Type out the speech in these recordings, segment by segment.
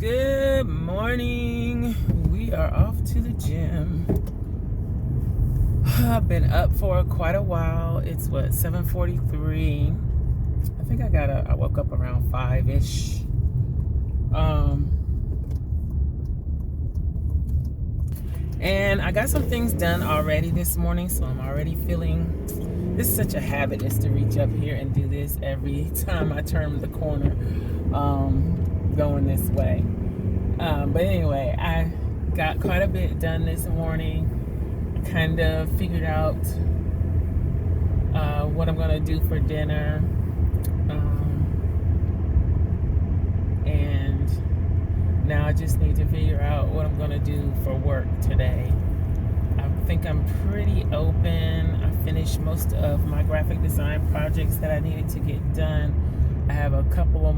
Good morning. We are off to the gym. I've been up for quite a while. It's what, 7:43. I think I woke up around 5-ish. And I got some things done already this morning, so I'm already feeling, this is such a habit, is to reach up here and do this every time I turn the corner, going this way. But anyway, I got quite a bit done this morning. I kind of figured out what I'm gonna do for dinner, and now I just need to figure out what I'm gonna do for work today. I think I'm pretty open. I finished most of my graphic design projects that I needed to get done. I have a couple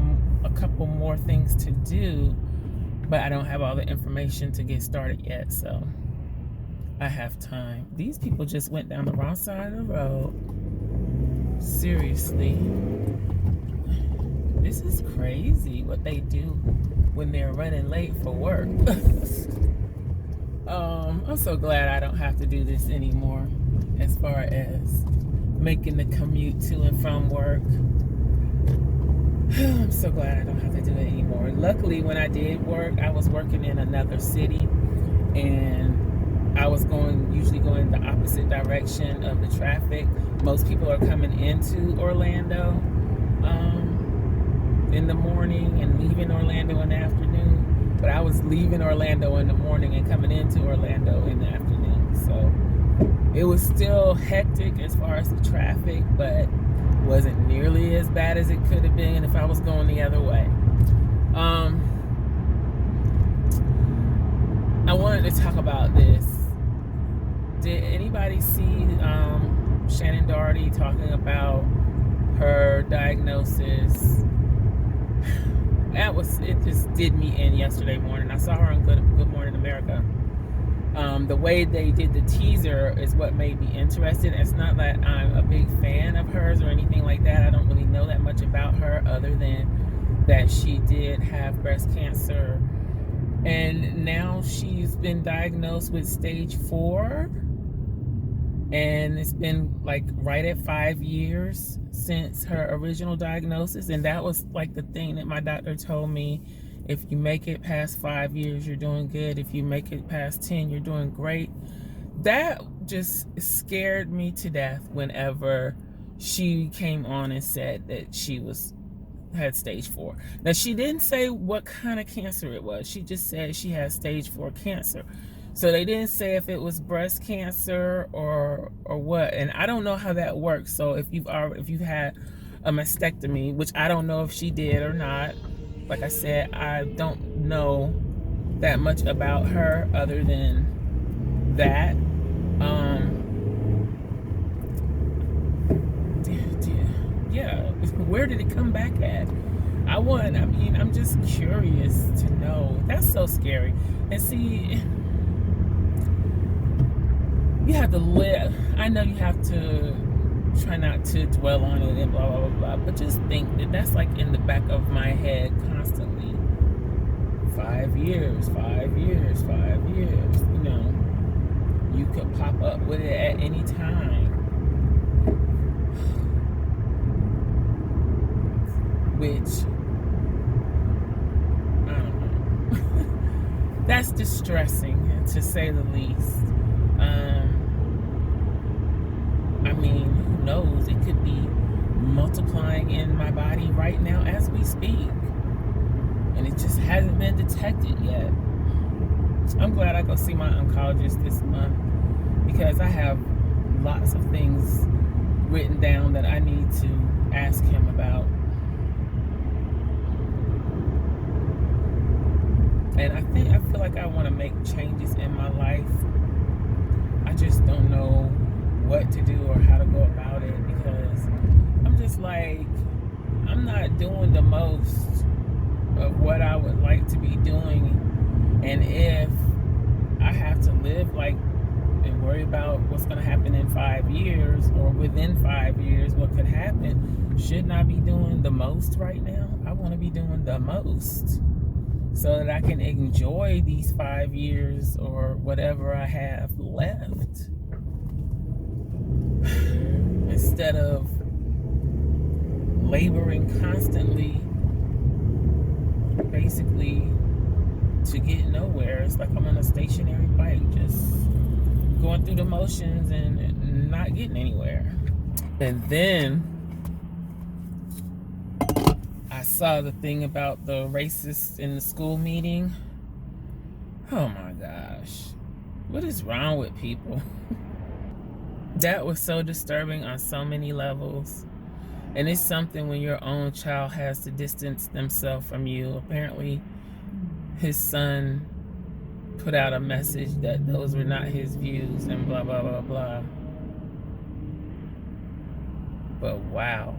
more things to do, but I don't have all the information to get started yet, so I have time. These people just went down the wrong side of the road. Seriously. This is crazy what they do when they're running late for work. I'm so glad I don't have to do this anymore as far as making the commute to and from work. I'm so glad I don't have to do it anymore. Luckily, when I did work, I was working in another city, and I was usually going the opposite direction of the traffic. Most people are coming into Orlando in the morning and leaving Orlando in the afternoon, but I was leaving Orlando in the morning and coming into Orlando in the afternoon. So it was still hectic as far as the traffic, but wasn't nearly as bad as it could have been if I was going the other way. I wanted to talk about this. Did anybody see Shannon Doherty talking about her diagnosis? It just did me in yesterday morning. I saw her on Good Morning America. The way they did the teaser is what made me interested. It's not that I'm a big fan of hers or anything like that. I don't really know that much about her other than that she did have breast cancer, and now she's been diagnosed with stage 4, and it's been like right at 5 years since her original diagnosis. And that was like the thing that my doctor told me: if you make it past 5 years, you're doing good. If you make it past 10, you're doing great. That just scared me to death whenever she came on and said that she had stage 4. Now, she didn't say what kind of cancer it was. She just said she had stage 4 cancer. So they didn't say if it was breast cancer or what. And I don't know how that works. So if you've had a mastectomy, which I don't know if she did or not. Like I said, I don't know that much about her other than that. Yeah, where did it come back at? I'm just curious to know. That's so scary. And see, you have to live. I know you have to try not to dwell on it and blah, blah, blah, blah, but just think that that's like in the back of my head constantly. 5 years, 5 years, 5 years. You know, you could pop up with it at any time. Which, I don't know. That's distressing, to say the least. I mean, who knows? It could be multiplying in my body right now as we speak. And it just hasn't been detected yet. I'm glad I go see my oncologist this month, because I have lots of things written down that I need to ask him about. And I feel like I want to make changes in my life. I just don't know what to do or how to go about it, because I'm just like, I'm not doing the most of what I would like to be doing. And if I have to live like and worry about what's going to happen in 5 years or within 5 years, what could happen, shouldn't I be doing the most right now? I want to be doing the most. so that I can enjoy these 5 years or whatever I have left, instead of laboring constantly, basically to get nowhere. It's like I'm on a stationary bike, just going through the motions and not getting anywhere. And then I saw the thing about the racists in the school meeting. Oh my gosh, what is wrong with people? That was so disturbing on so many levels. And it's something when your own child has to distance themselves from you. Apparently, his son put out a message that those were not his views and blah, blah, blah, blah. But wow.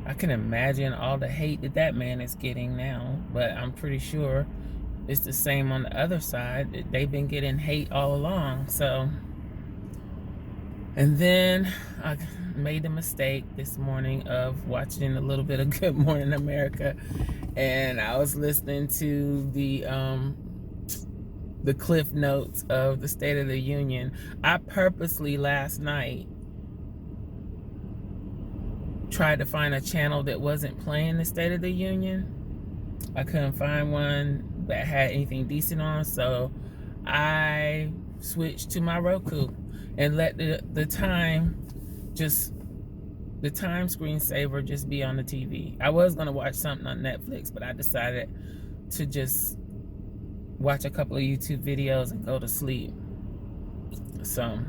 I can imagine all the hate that that man is getting now. But I'm pretty sure it's the same on the other side. They've been getting hate all along. So, and then I made the mistake this morning of watching a little bit of Good Morning America, and I was listening to the cliff notes of the State of the Union. I purposely last night tried to find a channel that wasn't playing the State of the Union. I couldn't find one that had anything decent on, so I switched to my Roku and let the time screensaver just be on the TV. I was gonna watch something on Netflix, but I decided to just watch a couple of YouTube videos and go to sleep. So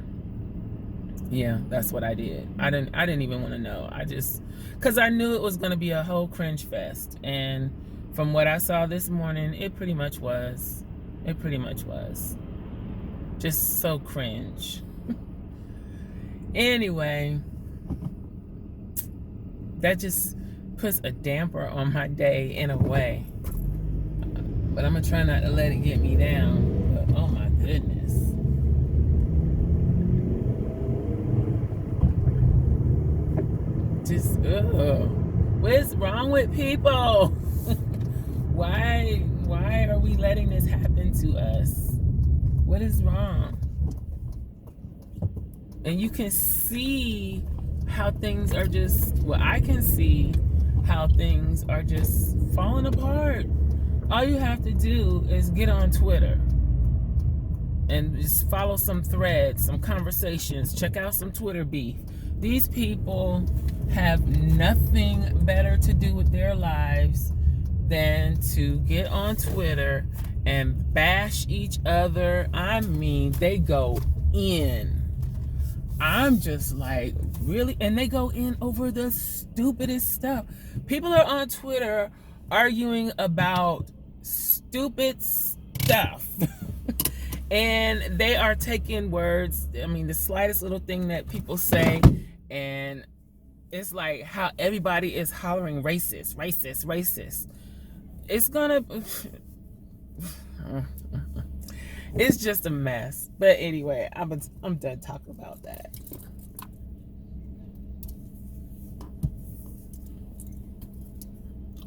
yeah, that's what I did. I didn't even want to know. I just, because I knew it was gonna be a whole cringe fest, and from what I saw this morning, it pretty much was. It pretty much was. Just so cringe. Anyway, that just puts a damper on my day in a way. But I'm gonna try not to let it get me down. But oh my goodness. Just, ugh. What is wrong with people? Why are we letting this happen to us? What is wrong? And you can see how things are just, well, I can see how things are just falling apart. All you have to do is get on Twitter and just follow some threads, some conversations, check out some Twitter beef. These people have nothing better to do with their lives than to get on Twitter and bash each other. I mean, they go in. I'm just like, really? And they go in over the stupidest stuff. People are on Twitter arguing about stupid stuff. And they are taking words, I mean, the slightest little thing that people say, and it's like how everybody is hollering racist, racist, racist. It's gonna, it's just a mess. But anyway, I'm done talking about that.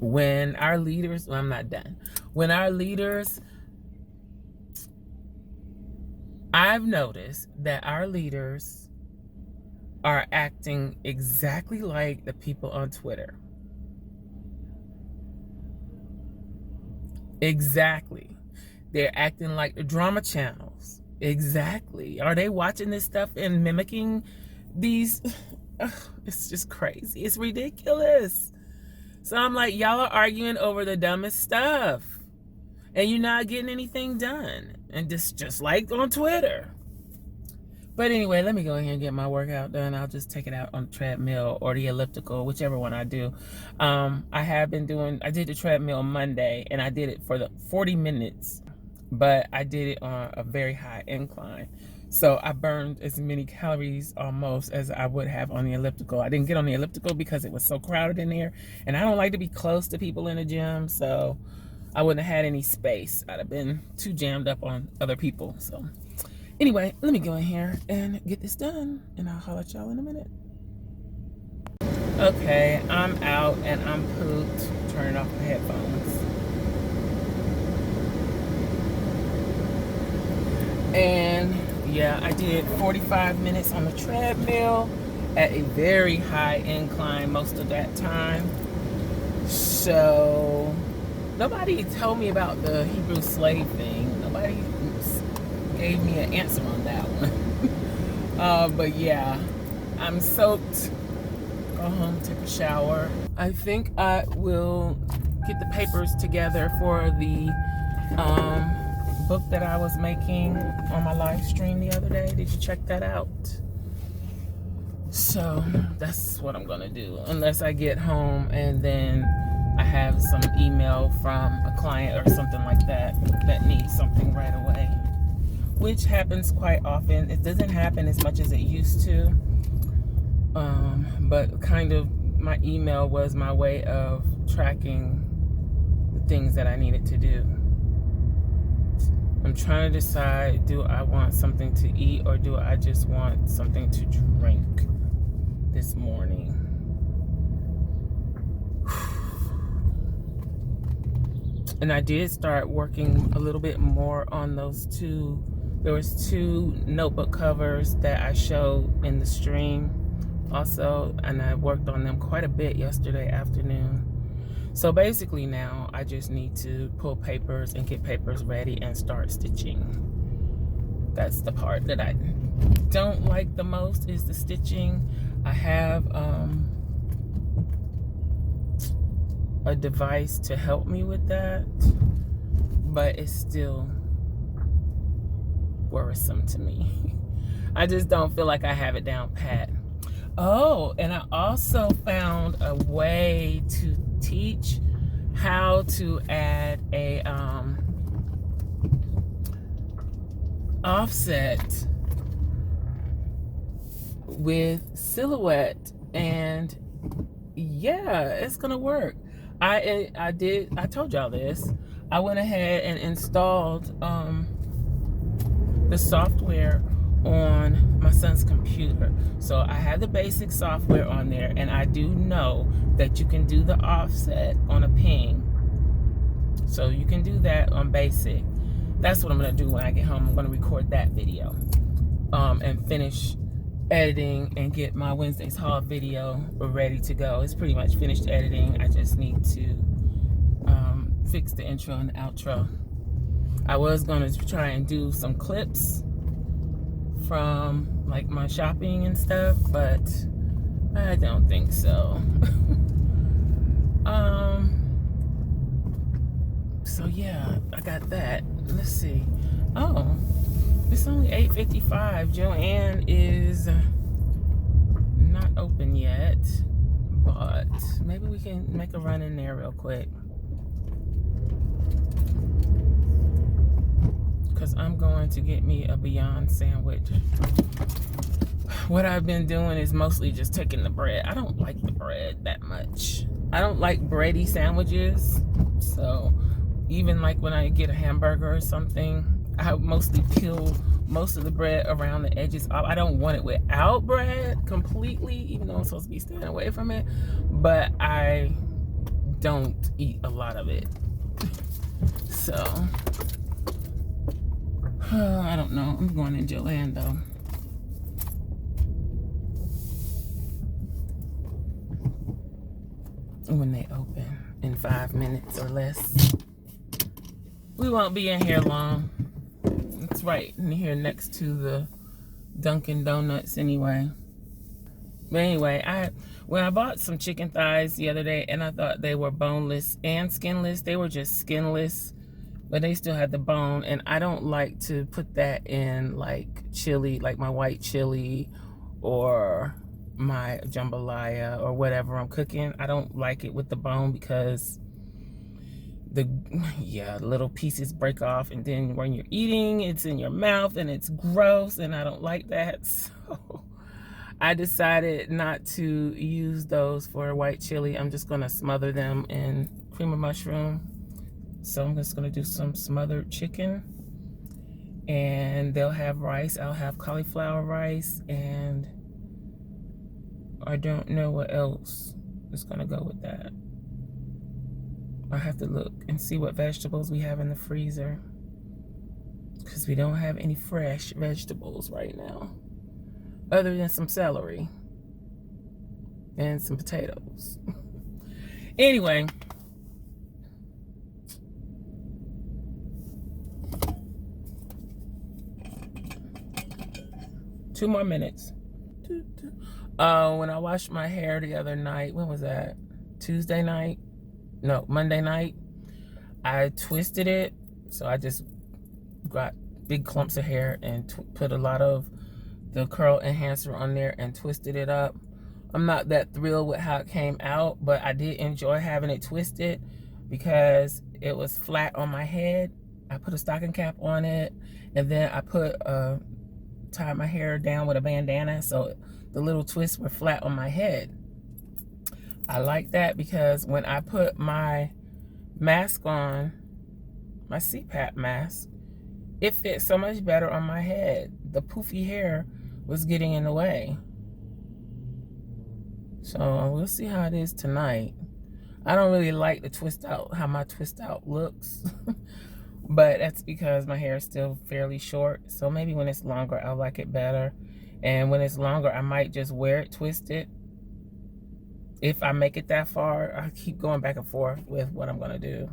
When our leaders, well, I'm not done. When our leaders, I've noticed that our leaders are acting exactly like the people on Twitter. Exactly. They're acting like the drama channels. Exactly. Are they watching this stuff and mimicking these? It's just crazy. It's ridiculous. So I'm like, y'all are arguing over the dumbest stuff, and you're not getting anything done. And just like on Twitter. But anyway, let me go ahead and get my workout done. I'll just take it out on the treadmill or the elliptical, whichever one I do. I did the treadmill Monday, and I did it for the 40 minutes, but I did it on a very high incline. So I burned as many calories almost as I would have on the elliptical. I didn't get on the elliptical because it was so crowded in there, and I don't like to be close to people in the gym, so I wouldn't have had any space. I'd have been too jammed up on other people. So anyway, let me go in here and get this done, and I'll holler at y'all in a minute. Okay, I'm out and I'm pooped. Turning off the headphones. And yeah, I did 45 minutes on the treadmill at a very high incline most of that time. So nobody told me about the Hebrew slave thing. Nobody gave me an answer on that one. But yeah, I'm soaked. Go home, take a shower. I think I will get the papers together for the book that I was making on my live stream the other day. Did you check that out? So that's what I'm gonna do, unless I get home and then I have some email from a client or something like that that needs something right away, which happens quite often. It doesn't happen as much as it used to, but kind of my email was my way of tracking the things that I needed to do. I'm trying to decide, do I want something to eat or do I just want something to drink this morning? And I did start working a little bit more on those two. There was 2 notebook covers that I showed in the stream also, and I worked on them quite a bit yesterday afternoon. So basically now I just need to pull papers and get papers ready and start stitching. That's the part that I don't like the most, is the stitching. I have a device to help me with that, but it's still worrisome to me. I just don't feel like I have it down pat. Oh, and I also found a way to teach how to add a offset with silhouette, and yeah, it's gonna work. I told y'all this. I went ahead and installed the software on my son's computer. So I have the basic software on there, and I do know that you can do the offset on a ping. So you can do that on basic. That's what I'm gonna do when I get home. I'm gonna record that video and finish editing and get my Wednesday's haul video ready to go. It's pretty much finished editing. I just need to fix the intro and the outro. I was gonna try and do some clips from like my shopping and stuff, but I don't think so. So yeah, I got that. Let's see. Oh, it's only 8:55. Joann is not open yet, but maybe we can make a run in there real quick, because I'm going to get me a Beyond sandwich. What I've been doing is mostly just taking the bread. I don't like the bread that much. I don't like bready sandwiches. So even like when I get a hamburger or something, I mostly peel most of the bread around the edges off. I don't want it without bread completely, even though I'm supposed to be staying away from it. But I don't eat a lot of it. So I don't know. I'm going in Joann though. When they open in 5 minutes or less. We won't be in here long. It's right in here next to the Dunkin' Donuts anyway. But anyway, when I bought some chicken thighs the other day, and I thought they were boneless and skinless. They were just skinless, but they still had the bone, and I don't like to put that in like chili, like my white chili or my jambalaya or whatever I'm cooking. I don't like it with the bone because the little pieces break off, and then when you're eating, it's in your mouth and it's gross, and I don't like that. So I decided not to use those for white chili. I'm just gonna smother them in cream of mushroom. So I'm just gonna do some smothered chicken, and they'll have rice. I'll have cauliflower rice, and I don't know what else is gonna go with that. I have to look and see what vegetables we have in the freezer. because we don't have any fresh vegetables right now, other than some celery and some potatoes. Anyway, two more minutes. When I washed my hair the other night, when was that? Tuesday night? No, Monday night. I twisted it, so I just got big clumps of hair and put a lot of the curl enhancer on there and twisted it up. I'm not that thrilled with how it came out, but I did enjoy having it twisted because it was flat on my head. I put a stocking cap on it, and then I tied my hair down with a bandana, so the little twists were flat on my head. I like that because when I put my mask on, my CPAP mask, it fit so much better on my head. The poofy hair was getting in the way. So we'll see how it is tonight. I don't really like the twist out, how my twist out looks. But that's because my hair is still fairly short. So maybe when it's longer, I'll like it better. And when it's longer, I might just wear it twisted. If I make it that far, I keep going back and forth with what I'm gonna do.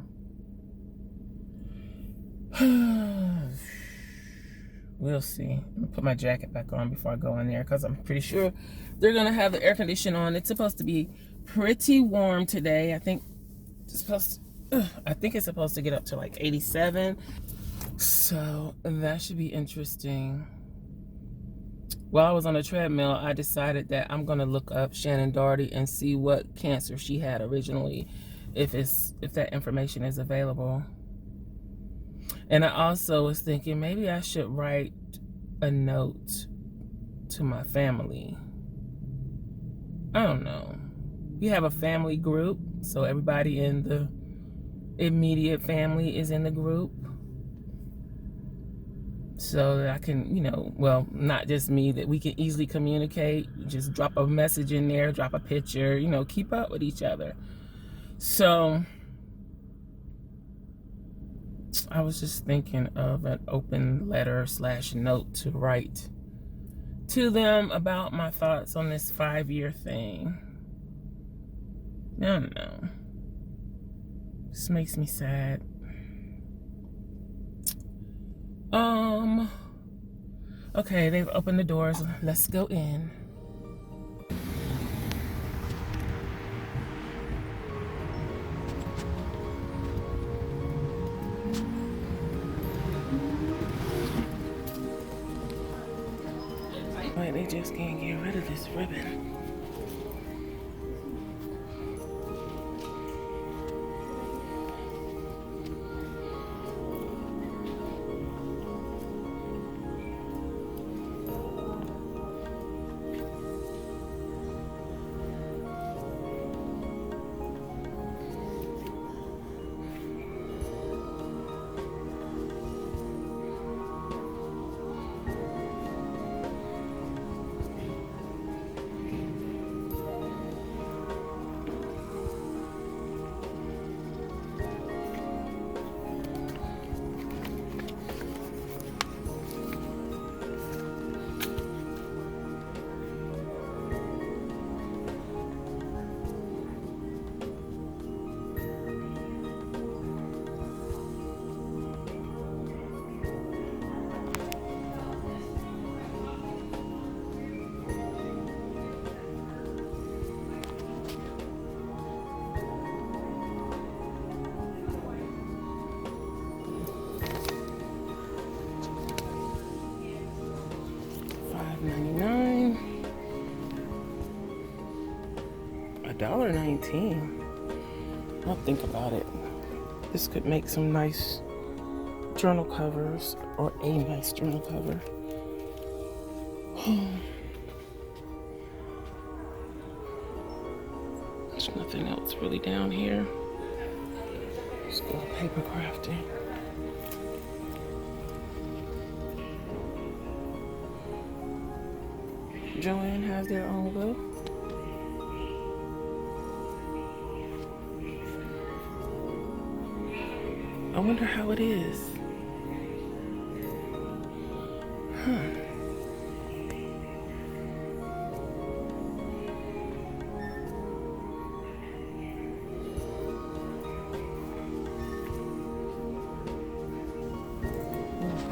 We'll see. I'm gonna put my jacket back on before I go in there because I'm pretty sure they're gonna have the air conditioning on. It's supposed to be pretty warm today. I think it's supposed to get up to like 87. So that should be interesting. While I was on the treadmill, I decided that I'm gonna look up Shannon Doherty and see what cancer she had originally, if that information is available. And I also was thinking maybe I should write a note to my family. I don't know. We have a family group, so everybody in the immediate family is in the group. So that I can, well, not just me, that we can easily communicate. Just drop a message in there, drop a picture, keep up with each other. So I was just thinking of an open letter / note to write to them about my thoughts on this 5-year thing. I don't know. This makes me sad. Okay, they've opened the doors. Let's go in. Wait, they just can't get rid of this ribbon. $5.99. $1.19. I'll think about it. This could make some nice journal covers, or a nice journal cover. There's nothing else really down here. Let's go paper crafting. Joann has their own glue. I wonder how it is.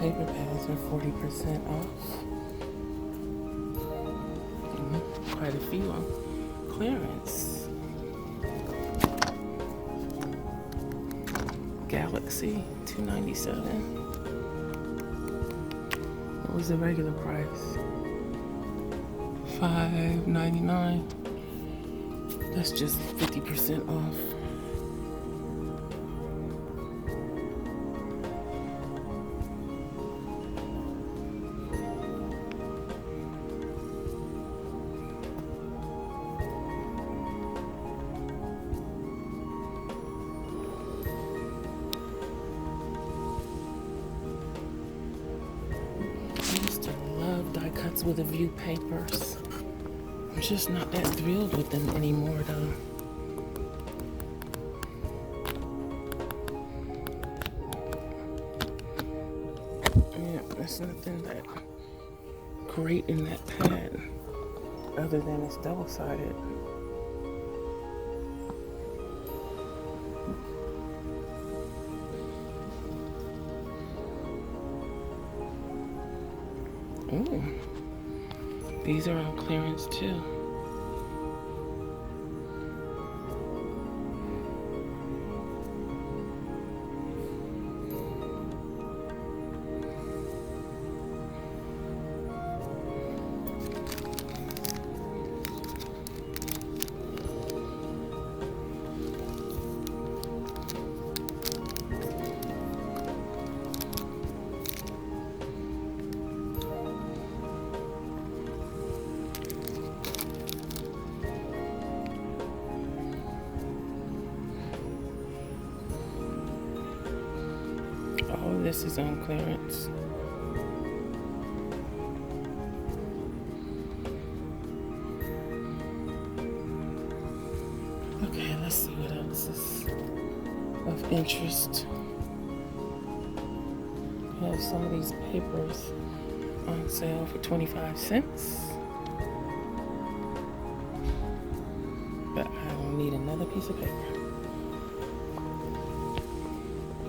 paper pads are 40% off. Quite a few on clearance. Galaxy, $2.97. What was the regular price? $5.99. That's just 50% off. Die cuts with a view papers. I'm just not that thrilled with them anymore though. Yeah, there's nothing that great in that pad other than it's double-sided. Ooh, these are on clearance too. All of this is on clearance. Okay, let's see what else is of interest. We have some of these papers on sale for 25 cents. But I don't need another piece of paper.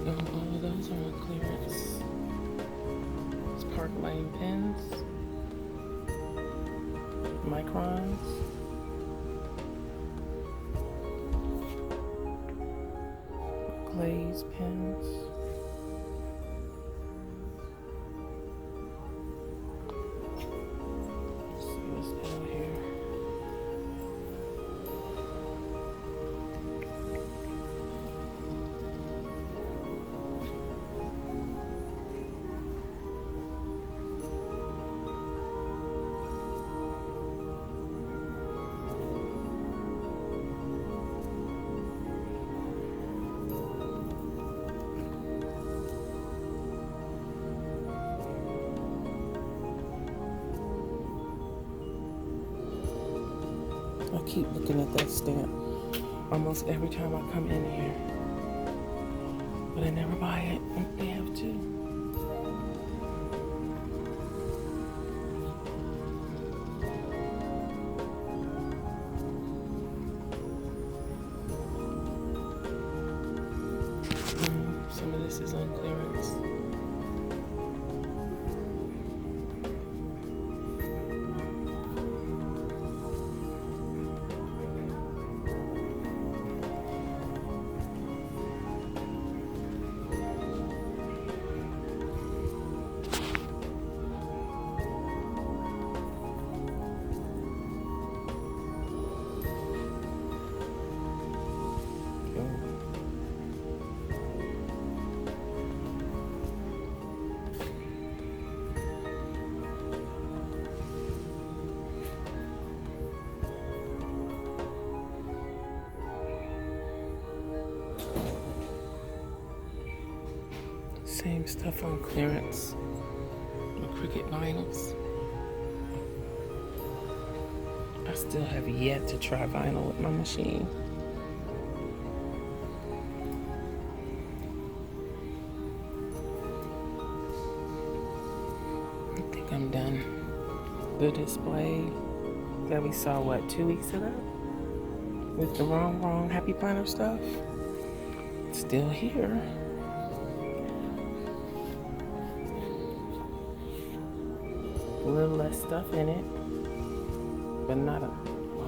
All of those are on clearance. It's Park Lane pens, microns, glaze pens, let's see what's down here. I keep looking at that stamp almost every time I come in here, but I never buy it. They have to. Some of this is on clearance. Same stuff on clearance. The Cricut vinyls. I still have yet to try vinyl with my machine. I think I'm done. The display that we saw, what, 2 weeks ago? With the wrong Happy Planner stuff. It's still here. little less stuff in it, but not a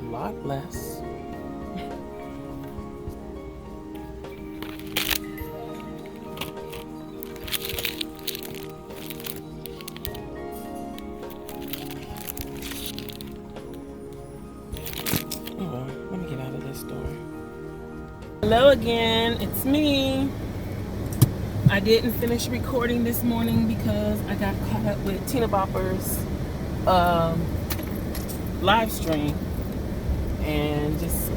lot less. Let me get out of this door. Hello again, it's me. I didn't finish recording this morning because I got caught up with Tina Bopper's live stream and just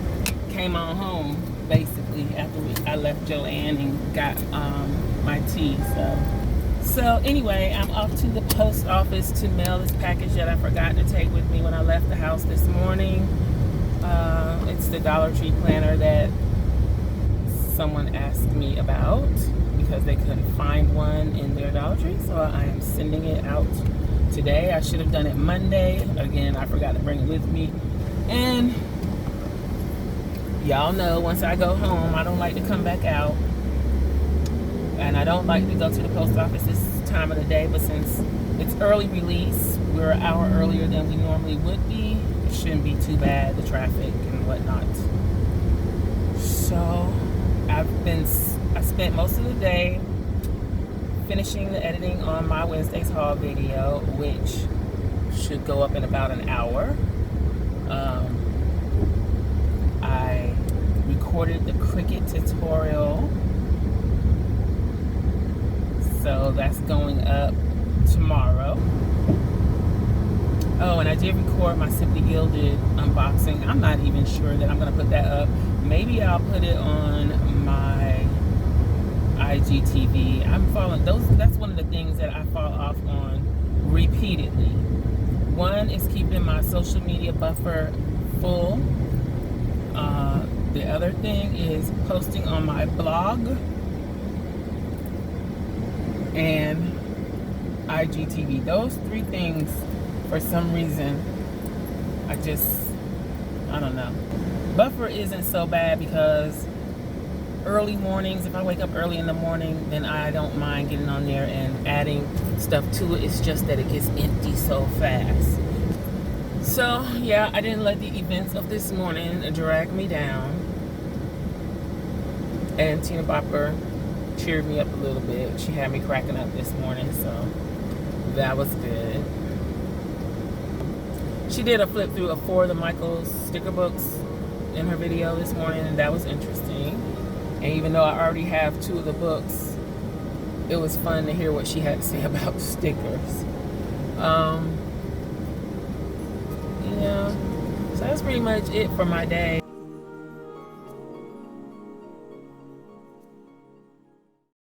came on home basically after I left Joann and got my tea. So anyway, I'm off to the post office to mail this package that I forgot to take with me when I left the house this morning. It's the Dollar Tree planner that someone asked me about because they couldn't find one in their Dollar Tree, so I am sending it out today. I should have done it Monday. Again, I forgot to bring it with me. And y'all know once I go home, I don't like to come back out. And I don't like to go to the post office this time of the day, but since it's early release, we're an hour earlier than we normally would be. It shouldn't be too bad, the traffic and whatnot. So I spent most of the day finishing the editing on my Wednesday's haul video, which should go up in about an hour. I recorded the Cricut tutorial, so that's going up tomorrow. Oh, and I did record my Simply Gilded unboxing. I'm not even sure that I'm gonna put that up. Maybe I'll put it on my IGTV. That's one of the things that I fall off on repeatedly. One is keeping my social media buffer full. The other thing is posting on my blog and IGTV. Those three things, for some reason, I don't know. Buffer isn't so bad because early mornings, if I wake up early in the morning, then I don't mind getting on there and adding stuff to it. It's just that it gets empty so fast. So yeah, I didn't let the events of this morning drag me down. And Tina Bopper cheered me up a little bit. She had me cracking up this morning, so that was good. She did a flip through of 4 of the Michaels sticker books in her video this morning, and that was interesting. And even though I already have 2 of the books, it was fun to hear what she had to say about stickers. Yeah, so that's pretty much it for my day.